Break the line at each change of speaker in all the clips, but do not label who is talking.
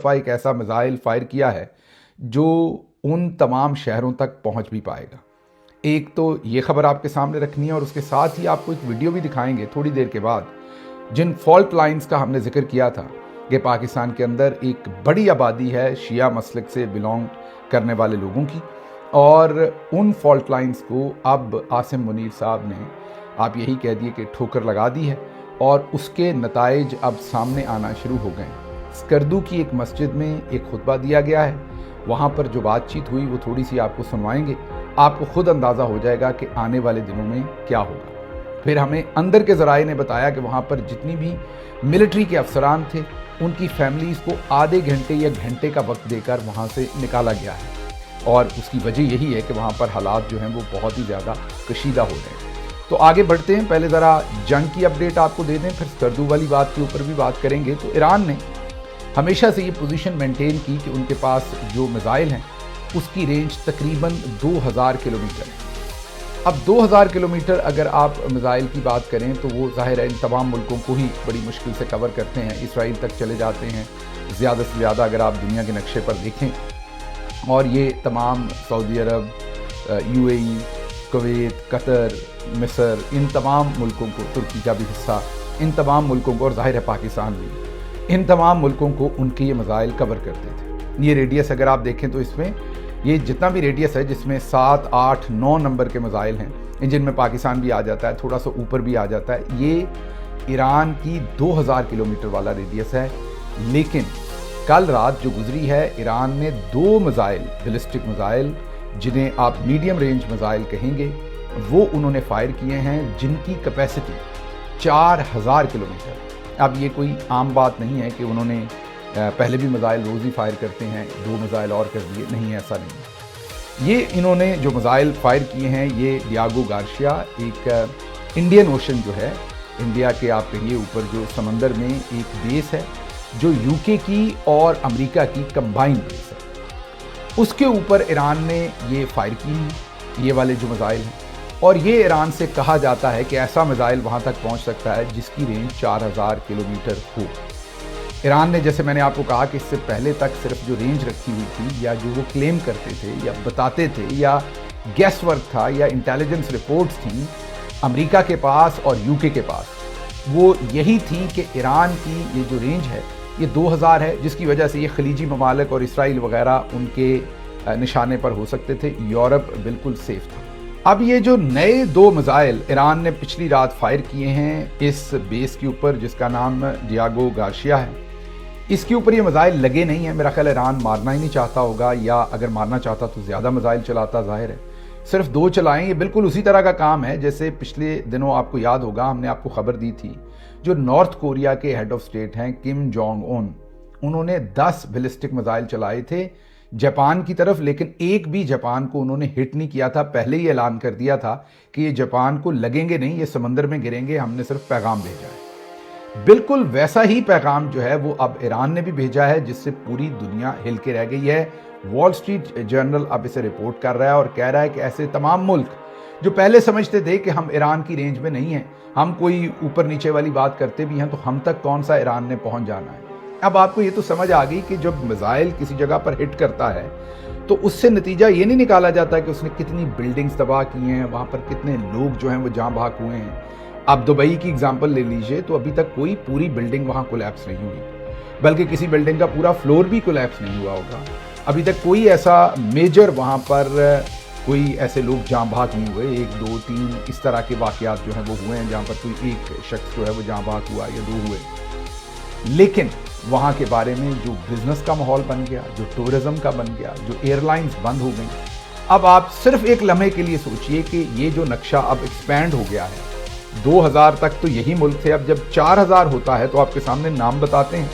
दफ़ा एक ऐसा मिसाइल फायर किया है जो उन तमाम शहरों तक पहुंच भी पाएगा। एक तो ये खबर आपके सामने रखनी है और उसके साथ ही आपको एक वीडियो भी दिखाएंगे थोड़ी देर के बाद, जिन फॉल्ट लाइंस का हमने जिक्र किया था कि पाकिस्तान के अंदर एक बड़ी आबादी है शिया मसलक से बिलोंग करने वाले लोगों की, और उन फॉल्ट लाइंस को अब आसिम मुनीर साहब ने आप यही कह दिए कि ठोकर लगा दी है और उसके नताइज अब सामने आना शुरू हो गए। स्कर्दू की एक मस्जिद में एक खुतबा दिया गया है, वहाँ पर जो बातचीत हुई वो थोड़ी सी आपको सुनवाएंगे, आपको खुद अंदाज़ा हो जाएगा कि आने वाले दिनों में क्या होगा। फिर हमें अंदर के ज़राए ने बताया कि वहाँ पर जितनी भी मिलिट्री के अफसरान थे उनकी फैमिलीज़ को आधे घंटे या घंटे का वक्त देकर वहाँ से निकाला गया है, और उसकी वजह यही है कि वहाँ पर हालात जो हैं वो बहुत ही ज़्यादा कशीदा हो रहे हैं। तो आगे बढ़ते हैं, पहले ज़रा जंग की अपडेट आपको दे दें, फिर स्कर्दू वाली बात के ऊपर भी बात करेंगे। तो ईरान ने हमेशा से ये पोजीशन मेंटेन की कि उनके पास जो मिसाइल हैं उसकी रेंज तकरीबन 2000 किलोमीटर है। अब 2000 किलोमीटर अगर आप मिसाइल की बात करें तो वो ज़ाहिर है इन तमाम मुल्कों को ही बड़ी मुश्किल से कवर करते हैं, इसराइल तक चले जाते हैं ज़्यादा से ज़्यादा अगर आप दुनिया के नक्शे पर देखें, और ये तमाम सऊदी अरब, UAE, कुवैत, कतर, मिस्र, इन तमाम मुल्कों को, तुर्की का भी हिस्सा, इन तमाम मुल्कों को, और ज़ाहिर है पाकिस्तान भी, इन तमाम मुल्कों को उनके ये मिसाइल कवर करते थे। ये रेडियस अगर आप देखें तो इसमें ये जितना भी रेडियस है जिसमें 7, 8, 9 नंबर के मिसाइल हैं, जिनमें पाकिस्तान भी आ जाता है, थोड़ा सा ऊपर भी आ जाता है, ये ईरान की 2000 किलोमीटर वाला रेडियस है। लेकिन कल रात जो गुजरी है, ईरान ने 2 मिसाइल, बैलिस्टिक मिसाइल जिन्हें आप मीडियम रेंज मिसाइल कहेंगे, वो उन्होंने फायर किए हैं जिनकी कैपेसिटी 4000 किलोमीटर। अब ये कोई आम बात नहीं है कि उन्होंने पहले भी मिसाइल रोज़ ही फायर करते हैं, 2 मिसाइल और कर दिए, नहीं, ऐसा नहीं। ये इन्होंने जो मिसाइल फायर किए हैं ये डियागो गार्शिया, एक इंडियन ओशन जो है, इंडिया के आप कहिए ऊपर जो समंदर में एक बेस है जो UK की और अमेरिका की कंबाइंड बेस है, उसके ऊपर ईरान ने ये फायर की हैं ये वाले जो मिसाइल हैं, और ये ईरान से कहा जाता है कि ऐसा मिसाइल वहाँ तक पहुँच सकता है जिसकी रेंज 4000 किलोमीटर हो। ईरान ने, जैसे मैंने आपको कहा कि इससे पहले तक सिर्फ जो रेंज रखी हुई थी या जो वो क्लेम करते थे या बताते थे या गैस वर्क था या इंटेलिजेंस रिपोर्ट्स थी अमेरिका के पास और UK के पास, वो यही थी कि ईरान की ये जो रेंज है ये 2000 है, जिसकी वजह से ये खलीजी ममालिक और इसराइल वगैरह उनके निशाने पर हो सकते थे, यूरोप बिल्कुल सेफ था। अब ये जो नए 2 मिसाइल ईरान ने पिछली रात फायर किए हैं इस बेस के ऊपर जिसका नाम डियागो गार्शिया है, इसके ऊपर ये मिसाइल लगे नहीं हैं। मेरा ख्याल ईरान मारना ही नहीं चाहता होगा, या अगर मारना चाहता तो ज़्यादा मिसाइल चलाता, ज़ाहिर है सिर्फ 2 चलाएं। ये बिल्कुल उसी तरह का काम है जैसे पिछले दिनों आपको याद होगा हमने आपको खबर दी थी, जो नॉर्थ कोरिया के हेड ऑफ स्टेट हैं किम जोंग उन, उन्होंने 10 बैलिस्टिक मिसाइल चलाए थे जापान की तरफ, लेकिन एक भी जापान को उन्होंने हिट नहीं किया था। पहले ही ऐलान कर दिया था कि ये जापान को लगेंगे नहीं, ये समंदर में गिरेंगे, हमने सिर्फ पैगाम भेजा है। बिल्कुल वैसा ही पैगाम जो है वो अब ईरान ने भी भेजा है, जिससे पूरी दुनिया हिल के रह गई है। वॉल स्ट्रीट जर्नल अब इसे रिपोर्ट कर रहा है और कह रहा है कि ऐसे तमाम मुल्क जो पहले समझते थे कि हम ईरान की रेंज में नहीं हैं, हम कोई ऊपर नीचे वाली बात करते भी हैं तो हम तक कौन सा ईरान ने पहुंच जाना है। अब आपको ये तो समझ आ गई कि जब मिसाइल किसी जगह पर हिट करता है तो उससे नतीजा ये नहीं निकाला जाता कि उसने कितनी बिल्डिंग्स तबाह की हैं, वहाँ पर कितने लोग जो हैं वो जाँ बहक हुए हैं। आप दुबई की एग्जांपल ले लीजिए तो अभी तक कोई पूरी बिल्डिंग वहाँ कोलैप्स नहीं हुई, बल्कि किसी बिल्डिंग का पूरा फ्लोर भी कोलैप्स नहीं हुआ होगा। अभी तक कोई ऐसा मेजर वहाँ पर कोई ऐसे लोग जाँ बहक नहीं हुए। 1, 2, 3 इस तरह के वाक़यात जो हैं वो हुए हैं जहाँ पर कोई एक शख्स जो है वो जाँ बहक हुआ या 2 हुए। लेकिन वहाँ के बारे में जो बिज़नेस का माहौल बन गया, जो टूरिज़्म का बन गया, जो एयरलाइंस बंद हो गई, अब आप सिर्फ एक लम्हे के लिए सोचिए कि ये जो नक्शा अब एक्सपैंड हो गया है। 2000 तक तो यही मुल्क थे, अब जब 4000 होता है तो आपके सामने नाम बताते हैं,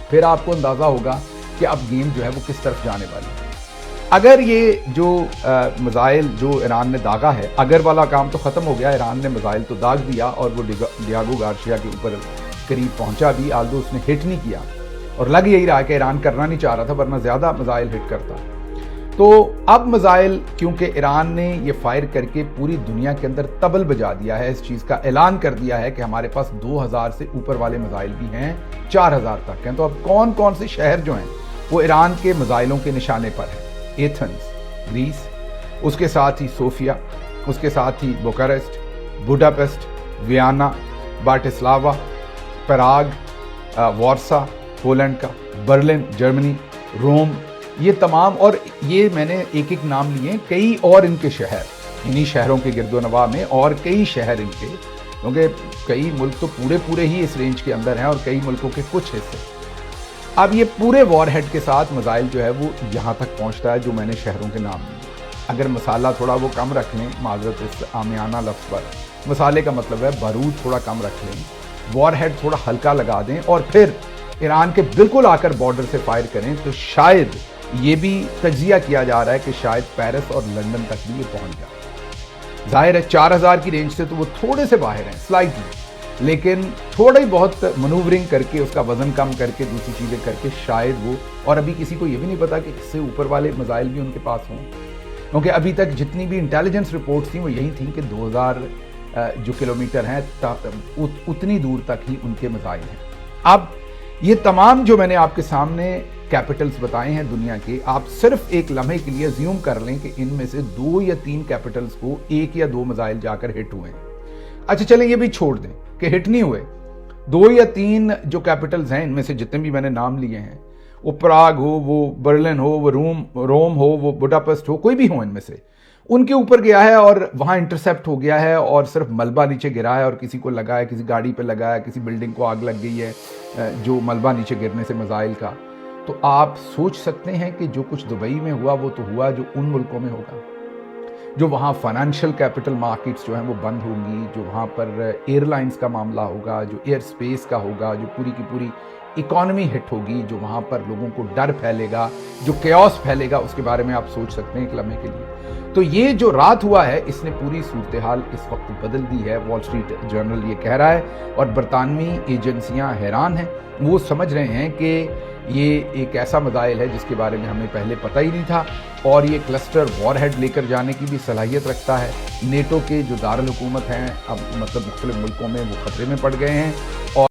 फिर आपको अंदाज़ा होगा कि अब गेम जो है वो किस तरफ जाने वाली है। अगर ये जो मिसाइल जो ईरान ने दागा है, अगर वाला काम तो ख़त्म हो गया, ईरान ने मिसाइल तो दाग दिया और वो डियागो गार्शिया के ऊपर करीब पहुंचा भी, आल्दो उसने हिट नहीं किया, और लग यही रहा कि ईरान करना नहीं चाह रहा था वरना ज़्यादा मिसाइल हिट करता। تو اب میزائل کیونکہ ایران نے یہ فائر کر کے پوری دنیا کے اندر طبل بجا دیا ہے، اس چیز کا اعلان کر دیا ہے کہ ہمارے پاس 2000 سے اوپر والے میزائل بھی ہیں، 4000 تک ہیں، تو اب کون کون سے شہر جو ہیں وہ ایران کے میزائلوں کے نشانے پر ہیں؟ ایتھنز گریس، اس کے ساتھ ہی صوفیہ، اس کے ساتھ ہی Bucharest, Budapest, Vienna, Bratislava, Prague, Warsaw Poland کا، برلن جرمنی، روم، یہ تمام، اور یہ میں نے ایک ایک نام لیے ہیں، کئی اور ان کے شہر، انہی شہروں کے گرد و نواح میں اور کئی شہر ان کے، کیونکہ کئی ملک تو پورے ہی اس رینج کے اندر ہیں اور کئی ملکوں کے کچھ حصے۔ اب یہ پورے وار ہیڈ کے ساتھ میزائل جو ہے وہ یہاں تک پہنچتا ہے جو میں نے شہروں کے نام لیے۔ اگر مسالہ تھوڑا وہ کم رکھ لیں، معذرت اس عامیانہ لفظ پر، مسالے کا مطلب ہے بارود تھوڑا کم رکھ لیں، وار ہیڈ تھوڑا ہلکا لگا دیں اور پھر ایران کے بالکل آ کر بارڈر سے فائر کریں، تو شاید یہ بھی تجزیہ کیا جا رہا ہے کہ شاید پیرس اور لندن تک بھی یہ پہنچ جائے۔ ظاہر ہے 4000 کی رینج سے تو وہ تھوڑے سے باہر ہیں سلائٹلی، لیکن تھوڑی بہت منوورنگ کر کے، اس کا وزن کم کر کے، دوسری چیزیں کر کے شاید وہ، اور ابھی کسی کو یہ بھی نہیں پتا کہ اس سے اوپر والے میزائل بھی ان کے پاس ہوں، کیونکہ ابھی تک جتنی بھی انٹیلیجنس رپورٹس تھیں وہ یہی تھیں کہ 2000 جو کلومیٹر ہیں اتنی دور تک ہی ان کے میزائل ہیں۔ اب یہ تمام جو میں نے آپ کے سامنے کیپٹلز بتائے ہیں دنیا کے، آپ صرف ایک لمحے کے لیے زیوم کر لیں کہ ان میں سے 2 یا 3 کیپٹلز کو 1 یا 2 میزائل جا کر ہٹ ہوئے ہیں۔ اچھا چلیں یہ بھی چھوڑ دیں کہ ہٹ نہیں ہوئے، 2 یا 3 جو کیپٹلز ہیں ان میں سے جتنے بھی میں نے نام لیے ہیں، وہ پراگ ہو، وہ برلن ہو، وہ روم ہو، وہ بوڈاپیسٹ ہو، کوئی بھی ہو ان میں سے، ان کے اوپر گیا ہے اور وہاں انٹرسیپٹ ہو گیا ہے اور صرف ملبہ نیچے گرا ہے اور کسی کو لگا ہے، کسی گاڑی پہ لگا ہے، کسی بلڈنگ کو آگ لگ گئی ہے جو ملبہ نیچے گرنے سے میزائل کا، تو آپ سوچ سکتے ہیں کہ جو کچھ دبئی میں ہوا وہ تو ہوا جو ان ملکوں میں ہوگا، جو وہاں فائنینشیل کیپٹل مارکیٹس جو ہیں وہ بند ہوں گی، جو وہاں پر ایئر لائنز کا معاملہ ہوگا، جو ایئر سپیس کا ہوگا، جو پوری کی پوری اکانومی ہٹ ہوگی، جو وہاں پر لوگوں کو ڈر پھیلے گا، جو کیوس پھیلے گا، اس کے بارے میں آپ سوچ سکتے ہیں ایک لمحے کے لیے۔ تو یہ جو رات ہوا ہے اس نے پوری صورتحال اس وقت بدل دی ہے، وال اسٹریٹ جرنل یہ کہہ رہا ہے، اور برطانوی ایجنسیاں حیران ہیں، وہ سمجھ رہے ہیں کہ یہ ایک ایسا میزائل ہے جس کے بارے میں ہمیں پہلے پتہ ہی نہیں تھا، اور یہ کلسٹر وار ہیڈ لے کر جانے کی بھی صلاحیت رکھتا ہے۔ نیٹو کے جو دارالحکومت ہیں اب مطلب مختلف ملکوں میں وہ خطرے میں پڑ گئے ہیں، اور